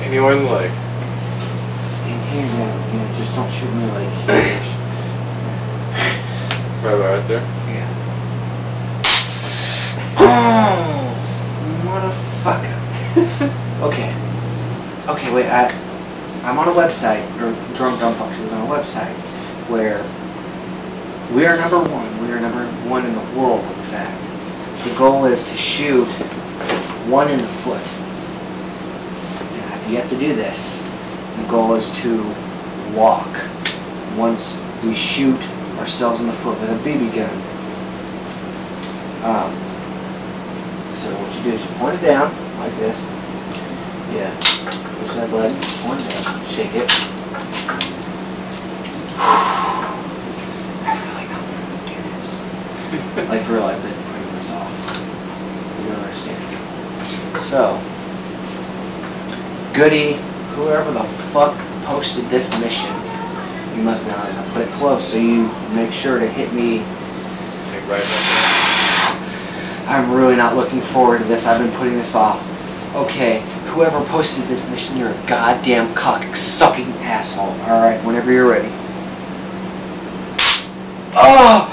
kicking you in the leg. In here, yeah, just don't shoot me like here. Right there? Yeah. Oh, motherfucker. Okay, wait, I'm on a website, or Drunk Dumb Fucks is on a website, where we are number one in the world, in fact. The goal is to shoot one in the foot. And I've yet to do this. The goal is to walk once we shoot ourselves in the foot with a BB gun. So what you do is you point it down like this. Yeah. Push that button, point it down, shake it. I really don't want to do this. Like for real, I've been putting this off. You don't understand. So, Goody, whoever the fuck posted this mission, you must now put it close so you make sure to hit me. Like right there. I'm really not looking forward to this. I've been putting this off. Okay, whoever posted this mission, you're a goddamn cock-sucking asshole. Alright, whenever you're ready. Oh!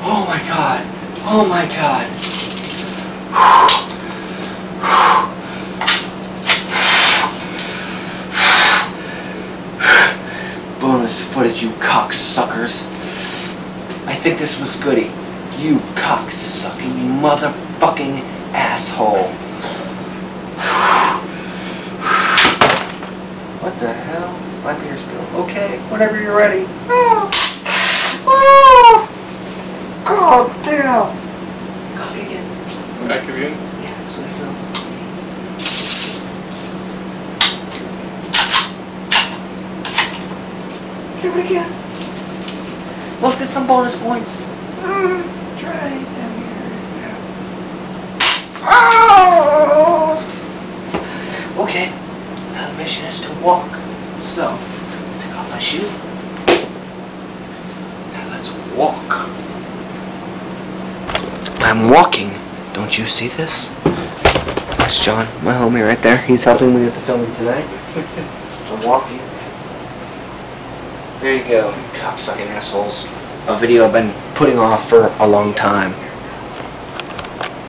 Oh my god. Oh my god. Bonus footage, you cocksuckers. I think this was Goody. You cock-sucking motherfucking asshole. What the hell? My beer spilled. Okay, whenever you're ready. Oh. Oh. God damn. Cock again. Back again? Yeah, so you go. Do it again. Let's get some bonus points. Try down here. Yeah. Oh! Okay. Now the mission is to walk. So, let's take off my shoe. Now let's walk. I'm walking. Don't you see this? That's John, my homie right there. He's helping me with the filming today. I'm walking. There you go, cocksucking assholes. A video I've been putting off for a long time.